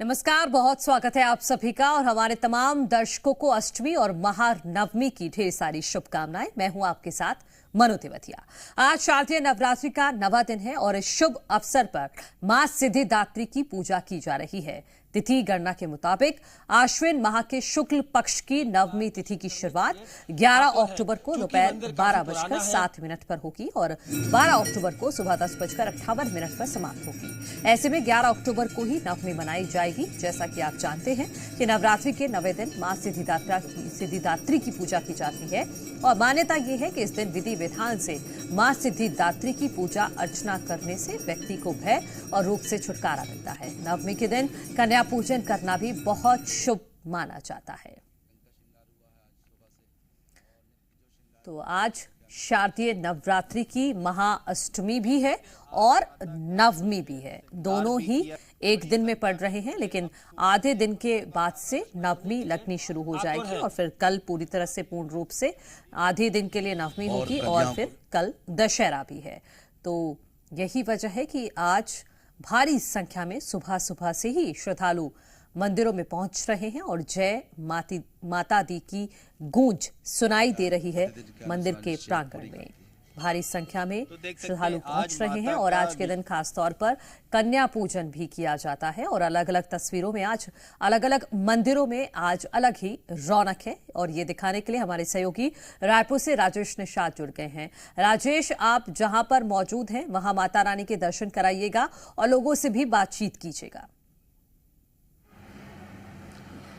नमस्कार, बहुत स्वागत है आप सभी का और हमारे तमाम दर्शकों को अष्टमी और महानवमी की ढेर सारी शुभकामनाएं। मैं हूं आपके साथ मनु तिवतिया। आज शारदीय नवरात्रि का नवा दिन है और इस शुभ अवसर पर मां सिद्धिदात्री की पूजा की जा रही है। तिथि गणना के मुताबिक आश्विन माह के शुक्ल पक्ष की नवमी तिथि की शुरुआत 11 अक्टूबर को दोपहर 12:07 पर होगी और 12 अक्टूबर को सुबह 10:58 पर समाप्त होगी। ऐसे में 11 अक्टूबर को ही नवमी मनाई जाएगी। जैसा कि आप जानते हैं कि नवरात्रि के नवे दिन मां सिद्धिदात्री की पूजा की जाती है और मान्यता ये है कि इस दिन विधि विधान से मां सिद्धिदात्री की पूजा अर्चना करने से व्यक्ति को भय और रोग से छुटकारा मिलता है। नवमी के दिन कन्या पूजन करना भी बहुत शुभ माना जाता है। तो आज शारदीय नवरात्रि की महाअष्टमी भी है और नवमी भी है। दोनों ही एक दिन में पड़ रहे हैं, लेकिन आधे दिन के बाद से नवमी लगनी शुरू हो जाएगी और फिर कल पूरी तरह से पूर्ण रूप से आधे दिन के लिए नवमी होगी और फिर कल दशहरा भी है। तो यही वजह है कि आज भारी संख्या में सुबह सुबह से ही श्रद्धालु मंदिरों में पहुंच रहे हैं और जय माता दी की गूंज सुनाई दे रही है। मंदिर के प्रांगण में भारी संख्या में श्रद्धालु पहुंच रहे हैं और आज के दिन खासतौर पर कन्या पूजन भी किया जाता है और अलग अलग तस्वीरों में आज अलग अलग मंदिरों में आज अलग ही रौनक है। और ये दिखाने के लिए हमारे सहयोगी रायपुर से राजेश निषाद जुड़ गए हैं। राजेश, आप जहां पर मौजूद हैं वहां माता रानी के दर्शन कराइएगा और लोगों से भी बातचीत कीजिएगा।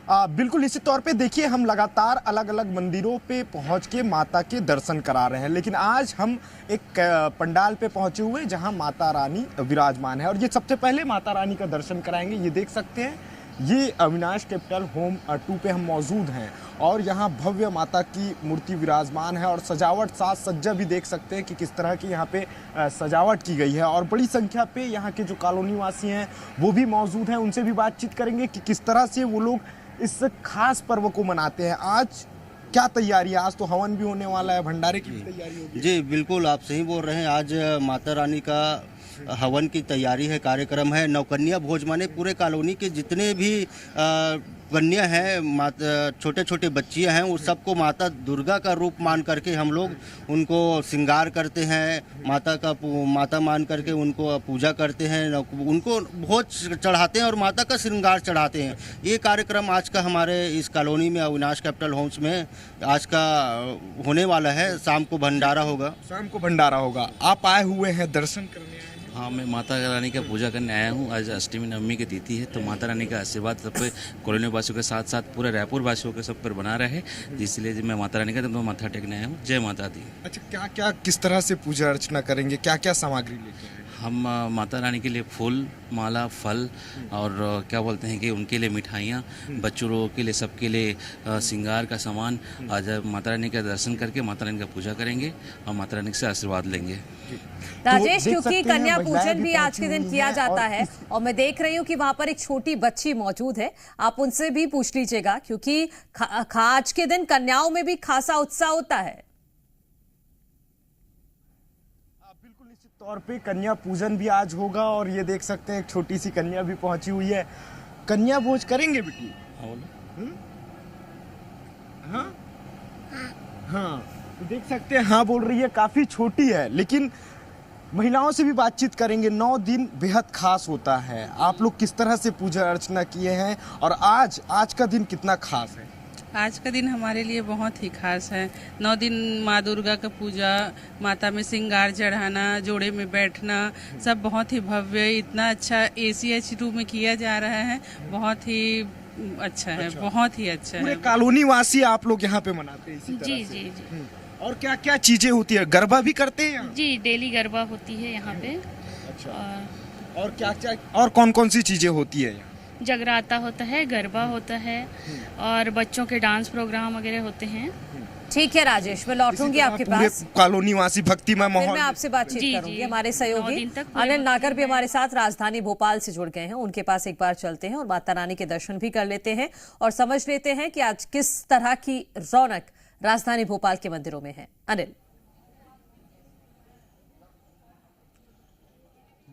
बिल्कुल निश्चित तौर पे देखिए, हम लगातार अलग अलग मंदिरों पे पहुंच के माता के दर्शन करा रहे हैं, लेकिन आज हम एक पंडाल पे पहुंचे हुए जहां माता रानी विराजमान है और ये सबसे पहले माता रानी का दर्शन कराएंगे। ये देख सकते हैं, ये अविनाश कैपिटल होम 2 पे हम मौजूद हैं और यहाँ भव्य माता की मूर्ति विराजमान है और सजावट साज सज्जा भी देख सकते हैं कि किस तरह की यहाँ पे सजावट की गई है और बड़ी संख्या पे यहाँ के जो कॉलोनी वासी हैं वो भी मौजूद हैं। उनसे भी बातचीत करेंगे कि किस तरह से वो लोग इस खास पर्व को मनाते हैं। आज क्या तैयारी है? आज तो हवन भी होने वाला है, भंडारे की तैयारी होगी। जी बिल्कुल, आप सही बोल रहे हैं। आज माता रानी का हवन की तैयारी है, कार्यक्रम है। नवकन्या भोज माने पूरे कॉलोनी के जितने भी कन्या हैं, माता छोटे छोटे बच्चियां हैं, उस सबको माता दुर्गा का रूप मान करके हम लोग उनको श्रृंगार करते हैं। माता मान करके उनको पूजा करते हैं, उनको भोज चढ़ाते हैं और माता का श्रृंगार चढ़ाते हैं। ये कार्यक्रम आज का हमारे इस कॉलोनी में अविनाश कैपिटल होम्स में आज का होने वाला है। शाम को भंडारा होगा। शाम को भंडारा होगा। आप आए हुए हैं दर्शन करने? हाँ, मैं माता रानी का पूजा करने आया हूँ। आज अष्टमी नवमी की तिथि है, तो माता रानी का आशीर्वाद सब पे कॉलोनी वासियों के साथ साथ पूरे रायपुर वासियों के सब पर बना रहे, इसलिए मैं माता रानी का तो माथा टेकने आया हूँ। जय माता दी। अच्छा, क्या क्या किस तरह से पूजा अर्चना करेंगे? क्या क्या सामग्री लेके आए? हम माता रानी के लिए फूल, माला, फल और क्या बोलते हैं कि उनके लिए मिठाइयाँ, बच्चों लोगों के लिए, सबके लिए श्रृंगार का सामान। आज माता रानी का दर्शन करके माता रानी का पूजा करेंगे और माता रानी से आशीर्वाद लेंगे। राजेश, क्योंकि कन्या पूजन भी आज के दिन किया जाता है और मैं देख रही हूँ कि वहां पर एक छोटी बच्ची मौजूद है, आप उनसे भी पूछ लीजिएगा क्योंकि आज के दिन कन्याओं में भी खासा उत्साह होता है। बिल्कुल निश्चित तौर पे कन्या पूजन भी आज होगा और ये देख सकते हैं एक छोटी सी कन्या भी पहुंची हुई है। कन्या भोज करेंगे बेटी? हाँ हाँ, तो देख सकते हैं हाँ बोल रही है। काफी छोटी है, लेकिन महिलाओं से भी बातचीत करेंगे। 9 दिन बेहद खास होता है। आप लोग किस तरह से पूजा अर्चना किए हैं और आज का दिन कितना खास है? आज का दिन हमारे लिए बहुत ही खास है। 9 दिन माँ दुर्गा का पूजा, माता में श्रृंगार चढ़ाना, जोड़े में बैठना, सब बहुत ही भव्य, इतना अच्छा ACH रूम में किया जा रहा है। बहुत ही अच्छा है, बहुत ही अच्छा है। पूरे कॉलोनी वासी आप लोग यहाँ पे मनाते हैं इसी तरह जी से? जी जी। और क्या क्या चीजें होती है? गरबा भी करते हैं यहाँ? जी, डेली गरबा होती है यहाँ पे। अच्छा। और क्या क्या और कौन कौन सी चीजें होती है यहाँ? जगराता होता है, गरबा होता है और बच्चों के डांस प्रोग्राम वगैरह होते हैं। ठीक है राजेश, मैं लौटूंगी आपके पास। कॉलोनी वासी भक्तिमय माहौल मैं आपसे बातचीत करूंगी। हमारे सहयोगी 9 दिन तक अनिल नागर भी हमारे साथ राजधानी भोपाल से जुड़ गए हैं। उनके पास एक बार चलते हैं और माता रानी के दर्शन भी कर लेते हैं और समझ लेते हैं कि आज किस तरह की रौनक राजधानी भोपाल के मंदिरों में है। अनिल।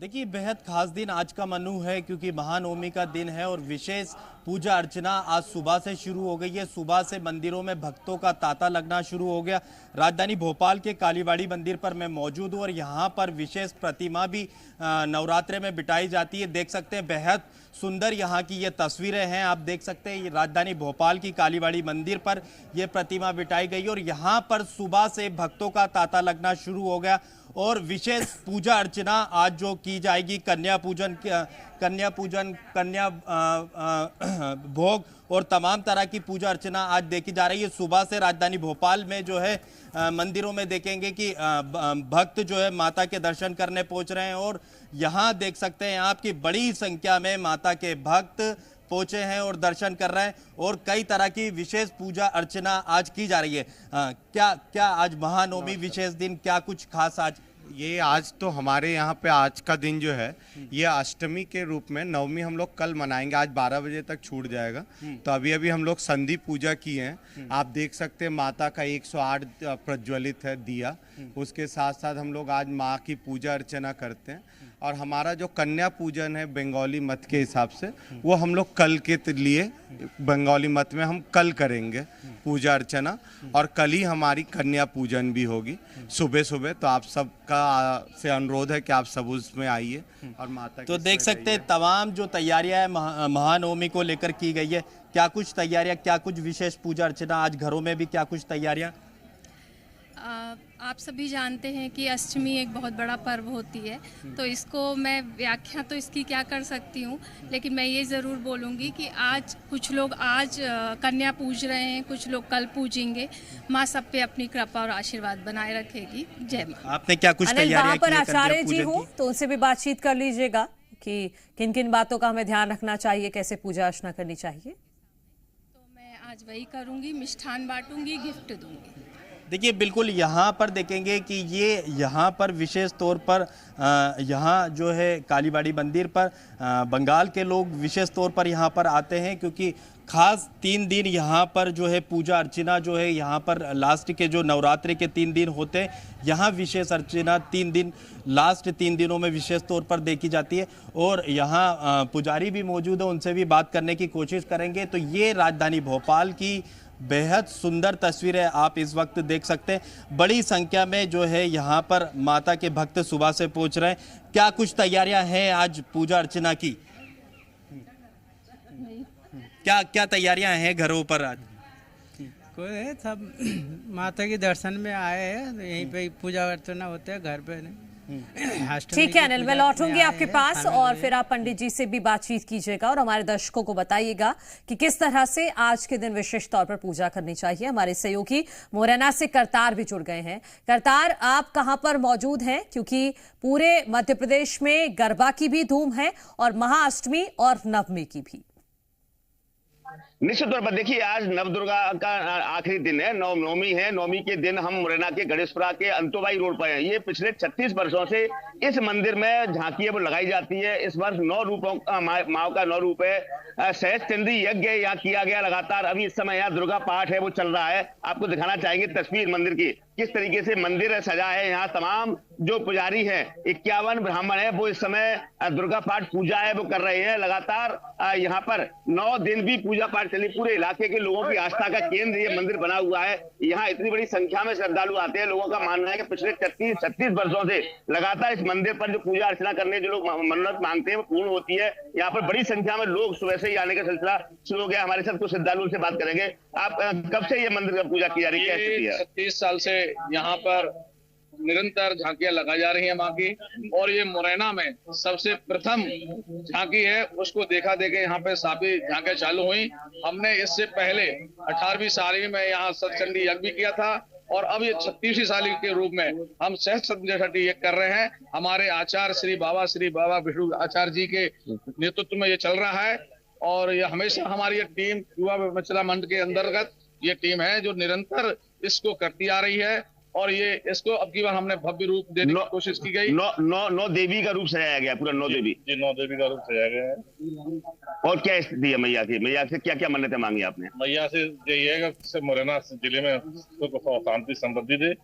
देखिए, बेहद खास दिन आज का मनु है क्योंकि महानवमी का दिन है और विशेष पूजा अर्चना आज सुबह से शुरू हो गई है। सुबह से मंदिरों में भक्तों का तांता लगना शुरू हो गया। राजधानी भोपाल के कालीबाड़ी मंदिर पर मैं मौजूद हूँ और यहाँ पर विशेष प्रतिमा भी नवरात्रे में बिठाई जाती है। देख सकते हैं बेहद सुंदर यहाँ की ये तस्वीरें हैं। आप देख सकते हैं राजधानी भोपाल की कालीबाड़ी मंदिर पर ये प्रतिमा बिठाई गई और यहाँ पर सुबह से भक्तों का तांता लगना शुरू हो गया और विशेष पूजा अर्चना आज जो की जाएगी, कन्या भोग और तमाम तरह की पूजा अर्चना आज देखी जा रही है। सुबह से राजधानी भोपाल में जो है मंदिरों में देखेंगे कि भक्त जो है माता के दर्शन करने पहुंच रहे हैं और यहाँ देख सकते हैं आपकी बड़ी संख्या में माता के भक्त पहुंचे हैं और दर्शन कर रहे हैं और कई तरह की विशेष पूजा अर्चना आज की जा रही है। क्या आज महानवमी विशेष दिन, क्या कुछ खास आज? ये आज तो हमारे यहाँ पे आज का दिन जो है ये अष्टमी के रूप में, नवमी हम लोग कल मनाएंगे, आज 12 बजे तक छूट जाएगा। तो अभी हम लोग संधि पूजा की है। आप देख सकते हैं माता का 108 प्रज्वलित है दिया। उसके साथ साथ हम लोग आज माँ की पूजा अर्चना करते हैं और हमारा जो कन्या पूजन है बंगाली मत के हिसाब से वो हम लोग कल के लिए, बंगाली मत में हम कल करेंगे पूजा अर्चना और कल ही हमारी कन्या पूजन भी होगी सुबह सुबह। तो आप सबका से अनुरोध है कि आप सब उसमें आइए और माता तो देख सकते हैं तमाम जो तैयारियां है महानवमी को लेकर की गई है। क्या कुछ तैयारियां, क्या कुछ विशेष पूजा अर्चना आज घरों में भी, क्या कुछ तैयारियां? आप सभी जानते हैं कि अष्टमी एक बहुत बड़ा पर्व होती है, तो इसको मैं व्याख्या तो इसकी क्या कर सकती हूँ, लेकिन मैं ये ज़रूर बोलूँगी कि आज कुछ लोग आज कन्या पूज रहे हैं, कुछ लोग कल पूजेंगे। माँ सब पे अपनी कृपा और आशीर्वाद बनाए रखेगी। जय माँ। आपने क्या कुछ तैयारियां की? आचार्य जी हूँ तो उनसे भी बातचीत कर लीजिएगा कि किन किन बातों का हमें ध्यान रखना चाहिए, कैसे पूजा अर्चना करनी चाहिए। तो मैं आज वही करूँगी, मिष्ठान बांटूंगी, गिफ्ट दूंगी। देखिए, बिल्कुल यहाँ पर देखेंगे कि ये यहाँ पर विशेष तौर पर यहाँ जो है कालीबाड़ी मंदिर पर बंगाल के लोग विशेष तौर पर यहाँ पर आते हैं क्योंकि खास 3 दिन यहाँ पर जो है पूजा अर्चना जो है यहाँ पर लास्ट के जो नवरात्रि के 3 दिन होते हैं, यहाँ विशेष अर्चना 3 दिन, लास्ट 3 दिनों में विशेष तौर पर देखी जाती है और यहाँ पुजारी भी मौजूद है, उनसे भी बात करने की कोशिश करेंगे। तो ये राजधानी भोपाल की बेहद सुंदर तस्वीरें आप इस वक्त देख सकते हैं। बड़ी संख्या में जो है यहाँ पर माता के भक्त सुबह से पहुंच रहे हैं। क्या कुछ तैयारियां हैं आज पूजा अर्चना की? क्या तैयारियां हैं घरों पर आज? कोई सब माता के दर्शन में आए हैं, यहीं पे पूजा अर्चना होते है, घर पे नहीं। ठीक है अनिल, मैं लौटूंगी आपके पास और फिर आप पंडित जी से भी बातचीत कीजिएगा और हमारे दर्शकों को बताइएगा कि किस तरह से आज के दिन विशेष तौर पर पूजा करनी चाहिए। हमारे सहयोगी मुरैना से करतार भी जुड़ गए हैं। करतार, आप कहां पर मौजूद हैं? क्योंकि पूरे मध्य प्रदेश में गरबा की भी धूम है और महाअष्टमी और नवमी की भी। निश्चित तौर पर देखिए, आज नवदुर्गा का आखिरी दिन है, नवमी है। नवमी के दिन हम मुरैना के गणेशपुरा के अंतोबाई रोड पर हैं। ये पिछले 36 वर्षों से इस मंदिर में झांकी है वो लगाई जाती है। इस वर्ष 9 रूपों माओ का 9 रूप है। सहज चंद्री यज्ञ यहाँ किया गया लगातार। अभी इस समय यहाँ दुर्गा पाठ है वो चल रहा है। आपको दिखाना चाहेंगे तस्वीर मंदिर की, किस तरीके से मंदिर सजा है। यहाँ तमाम जो पुजारी है 51 ब्राह्मण है वो इस समय दुर्गा पाठ पूजा है वो कर रहे हैं लगातार। यहाँ पर 9 दिन भी पूजा पाठ चली। पूरे इलाके के लोगों की आस्था का केंद्र ये मंदिर बना हुआ है। यहाँ इतनी बड़ी संख्या में श्रद्धालु आते हैं। लोगों का मानना है कि पिछले 36 वर्षों से लगातार इस मंदिर पर जो पूजा अर्चना करने जो लोग मन्नत मांगते हैं वो पूर्ण होती है। यहाँ पर बड़ी संख्या में लोग सुबह से ही आने का सिलसिला शुरू हो गया। हमारे साथ कुछ श्रद्धालुओं से बात करेंगे। आप कब से ये मंदिर का पूजा की जा रही है, क्या स्थिति है? 36 साल से यहाँ पर निरंतर झांकियां लगाई जा रही हैं माँ की, और ये मुरैना में सबसे प्रथम झांकी है। उसको देखा देखे यहाँ पे साफी झांकियां चालू हुई। हमने इससे पहले 18वीं साली में यहाँ सतचंडी यज्ञ भी किया था और अब ये 36वीं साली के रूप में हम सहज चंडी यज्ञ कर रहे हैं। हमारे आचार्य श्री बाबा विष्णु आचार्य जी के नेतृत्व में ये चल रहा है और ये हमेशा हमारी ये टीम युवा मिथिला मंच के अंतर्गत ये टीम है जो निरंतर इसको करती आ रही है और ये इसको अब की बार हमने भव्य रूप देने की कोशिश की गई। नौ देवी का रूप सजाया गया, पूरा 9 देवी जी 9 देवी का रूप सजाया गया है। और क्या स्थिति है मैया की? मैया से क्या क्या मन्नतें मांगी आपने? मैया से यही है कि मुरैना जिले में सुख शांति समृद्धि दे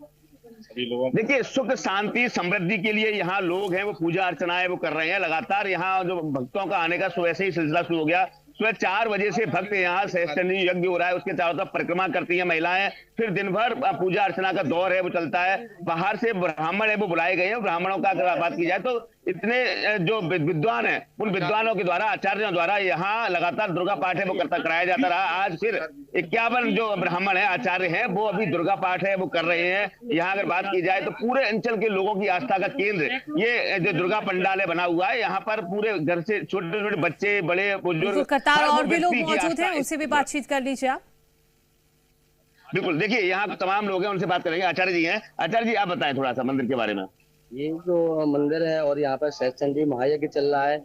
देखिए, सुख शांति समृद्धि के लिए यहाँ लोग हैं वो पूजा अर्चनाएं वो कर रहे हैं लगातार। यहाँ जो भक्तों का आने का सुबह से ही सिलसिला शुरू हो गया। सुबह 4 बजे से भक्त यहाँ सहस्त्रचंडी यज्ञ हो रहा है, उसके चारों तरफ परिक्रमा करती हैं महिलाएं। फिर दिन भर पूजा अर्चना का दौर है वो चलता है। बाहर से ब्राह्मण है वो बुलाए गए हैं। ब्राह्मणों का अगर बात की जाए तो इतने जो विद्वान हैं उन विद्वानों के द्वारा, आचार्यों द्वारा यहाँ लगातार दुर्गा पाठ है वो कराया जाता रहा। आज फिर 51 जो ब्राह्मण है आचार्य हैं वो अभी दुर्गा पाठ है वो कर रहे हैं। यहाँ अगर बात की जाए तो पूरे अंचल के लोगों की आस्था का केंद्र ये जो दुर्गा पंडाल है बना हुआ है। यहाँ पर पूरे घर से छोटे छोटे बच्चे, बड़े बुजुर्ग, कतार और भी लोग मौजूद हैं, उनसे भी बातचीत कर लीजिए आप। बिल्कुल, देखिए यहाँ तमाम लोग हैं, उनसे बात करेंगे। आचार्य जी हैं। आचार्य जी, आप बताएं थोड़ा सा मंदिर के बारे में। ये जो मंदिर है और यहाँ पर सहस्त्रचंडी महायज्ञ चल रहा है,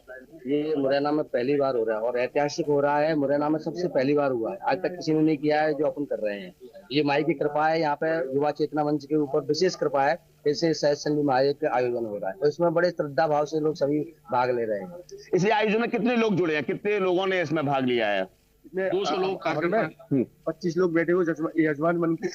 ये मुरैना में पहली बार हो रहा है और ऐतिहासिक हो रहा है। मुरैना में सबसे पहली बार हुआ है, आज तक किसी ने नहीं किया है जो अपन कर रहे हैं। ये माई की कृपा है, यहाँ पे युवा चेतना मंच के ऊपर विशेष कृपा है। इससे सहस्त्रचंडी महायज्ञ का आयोजन हो रहा है और इसमें बड़े श्रद्धा भाव से लोग सभी भाग ले रहे हैं। इस आयोजन में कितने लोग जुड़े हैं, कितने लोगों ने इसमें भाग लिया है? 200 लोग, 25 लोग बैठे हुए यजमान बन के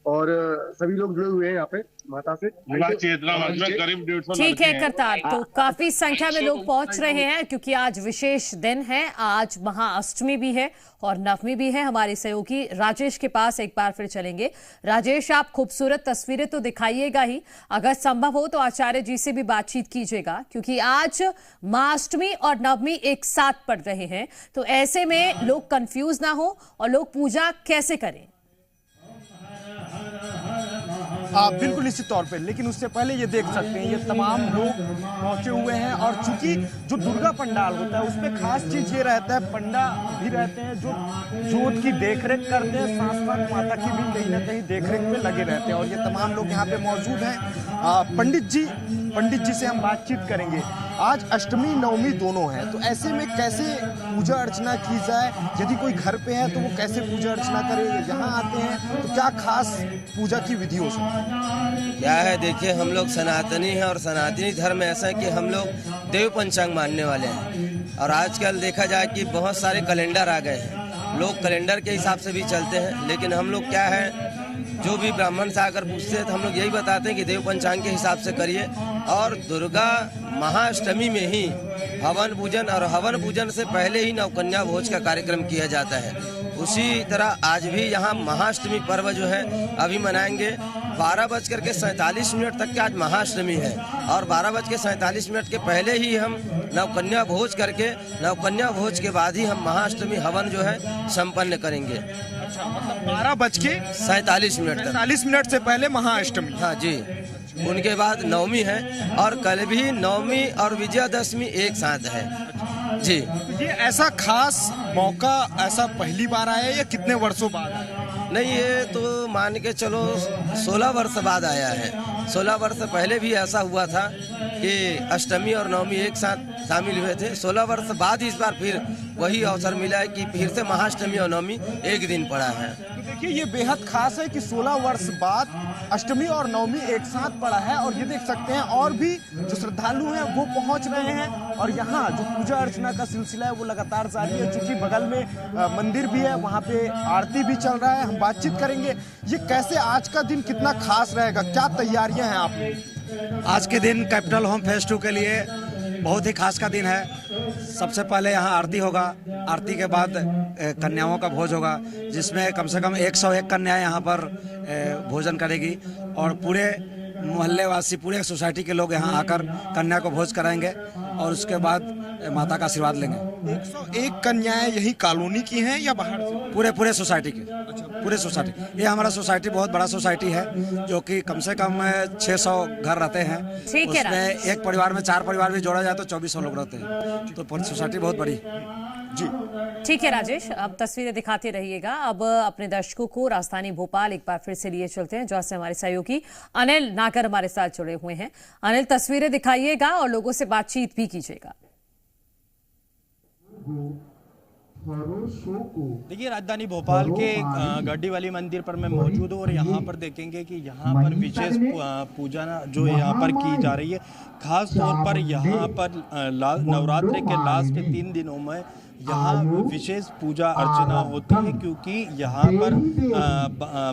और सभी लोग जुड़े हुए हैं यहाँ पे माता से। करीब 150। ठीक है करतार, तो काफी संख्या में लोग पहुंच रहे हैं क्योंकि आज विशेष दिन है। आज महाअष्टमी भी है और नवमी भी है। हमारे सहयोगी राजेश के पास एक बार फिर चलेंगे। राजेश, आप खूबसूरत तस्वीरें तो दिखाइएगा ही, अगर संभव हो तो आचार्य जी से भी बातचीत कीजिएगा क्योंकि आज महाअष्टमी और नवमी एक साथ पड़ रहे हैं। तो ऐसे में लोग कंफ्यूज ना हो और लोग पूजा कैसे करें। बिल्कुल निश्चित तौर पे, लेकिन उससे पहले ये देख सकते हैं ये तमाम लोग पहुंचे हुए हैं और चूंकि जो दुर्गा पंडाल होता है उसमें खास चीज ये रहता है, पंडा भी रहते हैं जो जोत की देखरेख करते हैं, साथ साथ माता की भी कहीं ना कहीं देखरेख में लगे रहते हैं और ये तमाम लोग यहाँ पे मौजूद हैं। पंडित जी से हम बातचीत करेंगे। आज अष्टमी नवमी दोनों हैं, तो ऐसे में कैसे पूजा अर्चना की जाए, यदि कोई घर पे है तो वो कैसे पूजा अर्चना करे, यहाँ आते हैं तो क्या खास पूजा की विधि हो सकती है? क्या है, देखिए हम लोग सनातनी हैं और सनातनी धर्म ऐसा है कि हम लोग देव पंचांग मानने वाले हैं और आजकल देखा जाए कि बहुत सारे कैलेंडर आ गए हैं, लोग कैलेंडर के हिसाब से भी चलते हैं। लेकिन हम लोग क्या है, जो भी ब्राह्मण से आकर पूछते हैं तो हम लोग यही बताते हैं कि देव पंचांग के हिसाब से करिए। और दुर्गा महाअष्टमी में ही हवन पूजन और हवन पूजन से पहले ही नवकन्या भोज का कार्यक्रम किया जाता है। उसी तरह आज भी यहाँ महाअष्टमी पर्व जो है अभी मनाएंगे। 12:47 तक के आज महाअष्टमी है और 12:47 के पहले ही हम नवकन्या भोज करके नवकन्या भोज के बाद ही हम महाअष्टमी हवन जो है संपन्न करेंगे। 12:47 से पहले महाअष्टमी। हाँ जी, उनके बाद नवमी है और कल भी नवमी और विजयादशमी एक साथ है जी। ये ऐसा खास मौका ऐसा पहली बार आया या कितने वर्षों बाद आया? नहीं, ये तो मान के चलो 16 वर्ष बाद आया है। 16 वर्ष पहले भी ऐसा हुआ था कि अष्टमी और नवमी एक साथ शामिल हुए थे। 16 वर्ष बाद इस बार फिर वही अवसर मिला है कि फिर से महाअष्टमी और नवमी एक दिन पड़ा है। देखिए ये बेहद खास है कि 16 वर्ष बाद अष्टमी और नवमी एक साथ पड़ा है और ये देख सकते हैं और भी जो श्रद्धालु हैं वो पहुंच रहे हैं और यहाँ जो पूजा अर्चना का सिलसिला है वो लगातार जारी है। चूंकि बगल में मंदिर भी है, वहाँ पे आरती भी चल रहा है। हम बातचीत करेंगे ये कैसे आज का दिन कितना खास रहेगा, क्या तैयारियां हैं आप? आज के दिन कैपिटल होम फेस्ट 2 के लिए बहुत ही खास का दिन है। सबसे पहले यहाँ आरती होगा, आरती के बाद कन्याओं का भोज होगा जिसमें कम से कम 101 कन्याएं यहाँ पर भोजन करेगी और पूरे मोहल्ले वासी, पूरे सोसाइटी के लोग यहाँ आकर कन्या को भोज कराएंगे और उसके बाद माता का आशीर्वाद लेंगे। 101 कन्याएं यही कॉलोनी की हैं या बाहर से? पूरे सोसाइटी की। पूरे सोसाइटी, ये हमारा सोसाइटी बहुत बड़ा सोसाइटी है जो कि कम से कम 600 घर रहते हैं। उसमें एक परिवार में 4 परिवार भी जोड़ा जाए तो 2400 लोग रहते हैं, तो सोसाइटी बहुत बड़ी जी। ठीक है राजेश, अब तस्वीरें दिखाते रहिएगा। अब अपने दर्शकों को राजधानी भोपाल एक बार फिर से लिए चलते हैं जहां से हमारे सहयोगी अनिल नागर हमारे साथ जुड़े हुए हैं। अनिल, तस्वीरें दिखाइएगा और लोगों से बातचीत भी कीजिएगा। देखिए राजधानी भोपाल के गड्डी वाली मंदिर पर मैं मौजूद हूँ और यहाँ पर देखेंगे कि यहाँ पर विशेष पूजा जो यहाँ पर की जा रही है। खास तौर पर यहाँ पर नवरात्रि के लास्ट 3 दिनों में यहाँ विशेष पूजा अर्चना होती है, क्योंकि यहाँ पर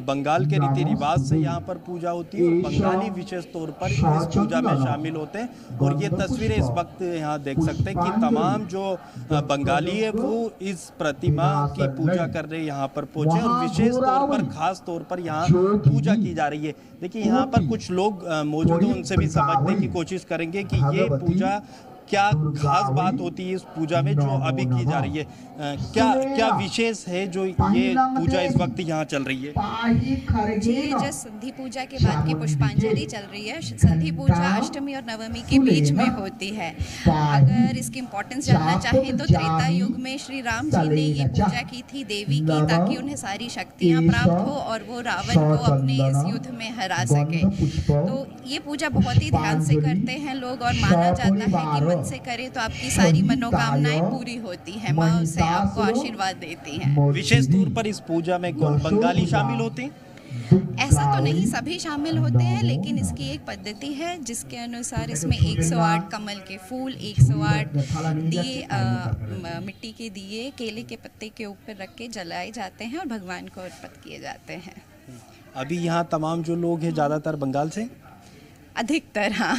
बंगाल के रीति रिवाज से यहाँ पर पूजा होती है और बंगाली विशेष तौर पर इस पूजा में शामिल होते हैं। और ये तस्वीरें इस वक्त यहाँ देख सकते हैं कि तमाम जो बंगाली है वो इस प्रतिमा की पूजा करने यहाँ पर पहुंचे और विशेष तौर पर खास तौर पर यहाँ पूजा की जा रही है। देखिए यहाँ पर कुछ लोग मौजूद हैं, उनसे भी समझने की कोशिश करेंगे कि ये पूजा क्या खास बात होती है इस पूजा में जो अभी की जा रही है, क्या विशेष है जो ये पूजा इस वक्त यहाँ चल रही है। जी, जो संधि पूजा के बाद की पुष्पांजलि चल रही है, संधि पूजा अष्टमी और नवमी के बीच में होती है। अगर इसकी इम्पोर्टेंस जानना चाहें तो त्रेता युग में श्री राम जी ने ये पूजा की थी देवी की, ताकि उन्हें सारी शक्तियाँ प्राप्त हो और वो रावण को अपने इस युद्ध में हरा सके। तो ये पूजा बहुत ही ध्यान से करते हैं लोग और माना जाता है कि मन से करें तो आपकी सारी मनोकामनाएं पूरी होती हैं, माँ उससे आपको आशीर्वाद देती हैं। विशेष तौर पर इस पूजा में कौन बंगाली शामिल होते हैं? ऐसा तो नहीं सभी शामिल होते हैं, लेकिन इसकी एक पद्धति है जिसके अनुसार इसमें 108 कमल के फूल, 108 दिए, मिट्टी के दिए केले के पत्ते के ऊपर रख के जलाए जाते हैं और भगवान को अर्पित किए जाते हैं। अभी यहाँ तमाम जो लोग हैं ज़्यादातर बंगाल से, अधिकतर हाँ।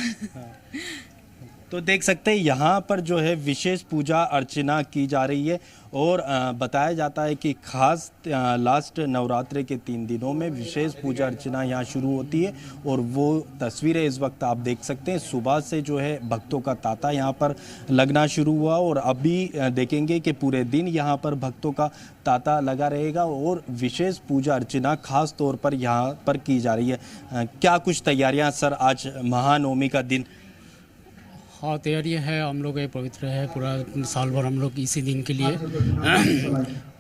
तो देख सकते हैं यहाँ पर जो है विशेष पूजा अर्चना की जा रही है और बताया जाता है कि खास लास्ट नवरात्रि के 3 दिनों में विशेष पूजा अर्चना यहाँ शुरू होती है। और वो तस्वीरें इस वक्त आप देख सकते हैं, सुबह से जो है भक्तों का तांता यहाँ पर लगना शुरू हुआ और अभी देखेंगे कि पूरे दिन यहाँ पर भक्तों का तांता लगा रहेगा और विशेष पूजा अर्चना खास तौर पर यहाँ पर की जा रही है। क्या कुछ तैयारियाँ सर आज महानवमी का दिन? हाँ, तैयारी है, हम लोग ये पवित्र है, पूरा साल भर हम लोग इसी दिन के लिए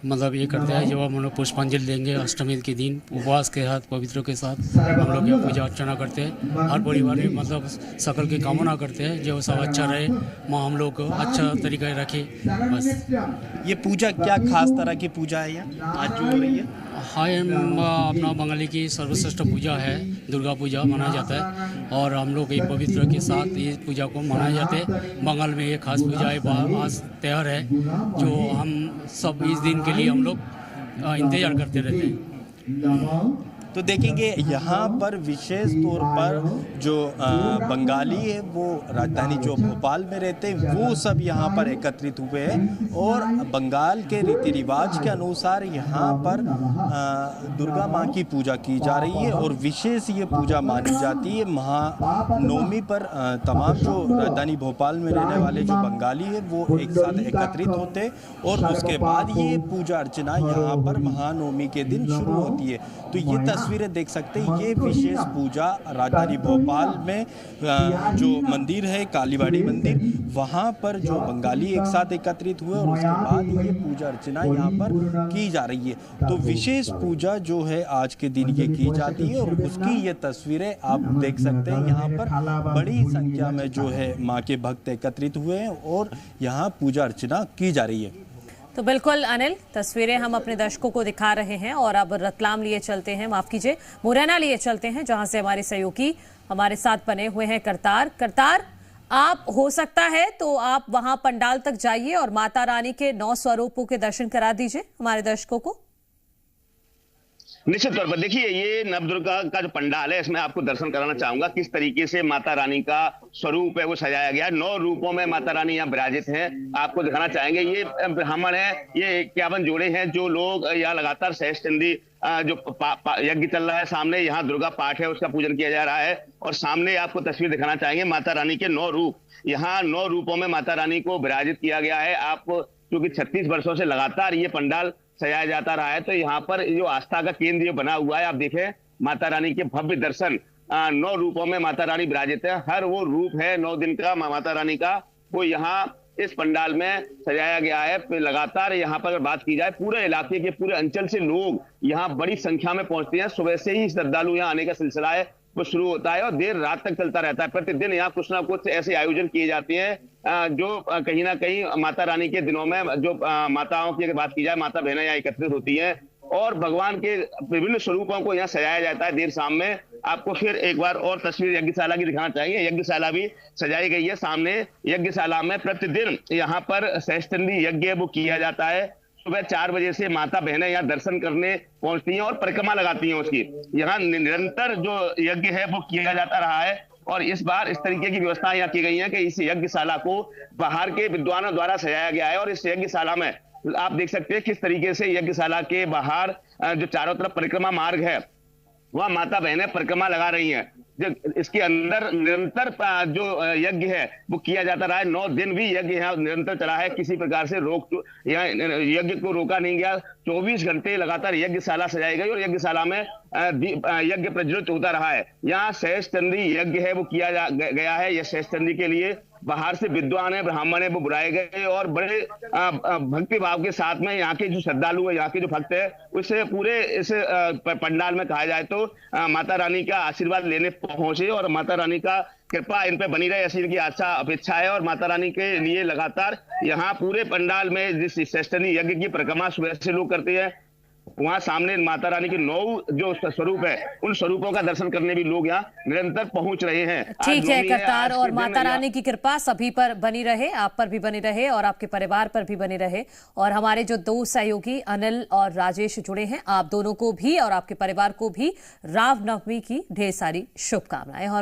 मतलब ये करते हैं। जब हम लोग पुष्पांजलि देंगे अष्टमी के दिन उपवास के साथ पवित्र के साथ हम लोग ये पूजा अर्चना करते हैं। हर परिवार में मतलब सकल की कामना करते हैं जो सब अच्छा रहे, माँ हम लोग को अच्छा तरीका रखे बस। ये पूजा क्या खास तरह की पूजा है यहाँ आज जो हो रही है? हाँ, अपना बंगाली की सर्वश्रेष्ठ पूजा है, दुर्गा पूजा मनाया जाता है और हम लोग ये पवित्र के साथ ये पूजा को मनाया जाते हैं। बंगाल में ये खास पूजा है, आज त्यौहार है जो हम सब इस दिन के लिए हम लोग इंतजार करते रहते हैं। तो देखेंगे यहाँ पर विशेष तौर पर जो बंगाली है वो राजधानी जो भोपाल में रहते हैं वो सब यहाँ पर एकत्रित हुए हैं और बंगाल के रीति रिवाज के अनुसार यहाँ पर दुर्गा माँ की पूजा की जा रही है और विशेष ये पूजा मानी जाती है महानवमी पर। तमाम जो राजधानी भोपाल में रहने वाले जो बंगाली है वो एक साथ एकत्रित होते हैं और उसके बाद ये पूजा अर्चना यहाँ पर महानवमी के दिन शुरू होती है। तो ये तस्वीरें देख सकते हैं, ये विशेष पूजा राजधानी भोपाल में जो मंदिर है कालीबाड़ी मंदिर, वहाँ पर जो बंगाली एक साथ एकत्रित हुए और उसके बाद ये पूजा अर्चना यहाँ पर की जा रही है। तो विशेष पूजा जो है आज के दिन ये की जाती है और उसकी ये तस्वीरें आप देख सकते हैं। यहाँ पर बड़ी संख्या में जो है माँ के भक्त एकत्रित हुए हैं और यहाँ पूजा अर्चना की जा रही है। तो बिल्कुल अनिल, तस्वीरें हम अपने दर्शकों को दिखा रहे हैं और अब रतलाम लिए चलते हैं, माफ कीजिए मुरैना लिए चलते हैं, जहां से हमारे सहयोगी हमारे साथ बने हुए हैं करतार, आप हो सकता है तो आप वहां पंडाल तक जाइए और माता रानी के 9 स्वरूपों के दर्शन करा दीजिए हमारे दर्शकों को। निश्चित तौर पर देखिए, ये नवदुर्गा का जो पंडाल है इसमें आपको दर्शन कराना चाहूंगा किस तरीके से माता रानी का स्वरूप है वो सजाया गया है। 9 रूपों में माता रानी यहाँ विराजित हैं, आपको दिखाना चाहेंगे। ये ब्राह्मण है, ये 51 जोड़े हैं जो लोग यहाँ लगातार सहस्त्रचंडी जो यज्ञ चल रहा है, सामने यहाँ दुर्गा पाठ है उसका पूजन किया जा रहा है और सामने आपको तस्वीर दिखाना चाहेंगे माता रानी के 9 रूप। यहाँ 9 रूपों में माता रानी को विराजित किया गया है। आप क्योंकि 36 वर्षों से लगातार ये पंडाल सजाया जाता रहा है तो यहाँ पर जो आस्था का केंद्र बना हुआ है, आप देखें माता रानी के भव्य दर्शन 9 रूपों में माता रानी विराजित है। हर वो रूप है 9 दिन का माता रानी का, वो यहाँ इस पंडाल में सजाया गया है। लगातार यहाँ पर अगर बात की जाए पूरे इलाके के पूरे अंचल से लोग यहाँ बड़ी संख्या में पहुंचते हैं। सुबह से ही श्रद्धालु यहाँ आने का सिलसिला है वो शुरू होता है और देर रात तक चलता रहता है। प्रतिदिन यहाँ कुछ ना कुछ ऐसे आयोजन किए जाते हैं जो कहीं ना कहीं माता रानी के दिनों में जो माताओं की अगर बात की जाए, माता बहनें यहाँ एकत्रित होती हैं और भगवान के विभिन्न स्वरूपों को यहाँ सजाया जाता है। देर शाम में आपको फिर एक बार और तस्वीर यज्ञशाला की दिखाना चाहिए। यज्ञशाला भी सजाई गई है। सामने यज्ञशाला में प्रतिदिन यहाँ पर सहस्त्रचंडी यज्ञ वो किया जाता है। सुबह 4 बजे से माता बहनें यहाँ दर्शन करने पहुंचती हैं और परिक्रमा लगाती हैं उसकी। यहाँ निरंतर जो यज्ञ है वो किया जाता रहा है और इस बार इस तरीके की व्यवस्था यहाँ की गई है कि इस यज्ञशाला को बाहर के विद्वानों द्वारा सजाया गया है। और इस यज्ञशाला में आप देख सकते हैं किस तरीके से यज्ञशाला के बाहर जो चारों तरफ परिक्रमा मार्ग है वह माता बहनें परिक्रमा लगा रही हैं। जो इसके अंदर निरंतर जो यज्ञ है वो किया जाता रहा है। 9 दिन भी यज्ञ यहाँ निरंतर चला है। किसी प्रकार से यहाँ यज्ञ को रोका नहीं गया। 24 घंटे लगातार यज्ञशाला सजाई गई और यज्ञशाला में यज्ञ प्रज्वलित होता रहा है। यहाँ सहस्त्रचंडी यज्ञ है वो किया गया है। यह सहस्त्रचंडी के लिए बाहर से विद्वान है, ब्राह्मण है वो बुलाए गए और बड़े भक्ति भाव के साथ में यहाँ के जो श्रद्धालु है, यहाँ के जो भक्त है, उससे पूरे इस पंडाल में कहा जाए तो माता रानी का आशीर्वाद लेने पहुंचे और माता रानी का कृपा इन पे बनी रहे, ऐसी इनकी आशा अपेक्षा है। और माता रानी के लिए लगातार यहाँ पूरे पंडाल में जिस सहस्त्रचंडी यज्ञ की परिक्रमा सुबह से लोग करते हैं, वहां सामने माता रानी के 9 जो स्वरूप है उन स्वरूपों का दर्शन करने भी लोग यहाँ निरंतर पहुंच रहे हैं। ठीक है करतार, और माता रानी की कृपा सभी पर बनी रहे, आप पर भी बनी रहे और आपके परिवार पर भी बनी रहे। और हमारे जो 2 सहयोगी अनिल और राजेश जुड़े हैं, आप दोनों को भी और आपके परिवार को भी रामनवमी की ढेर सारी शुभकामनाएं। और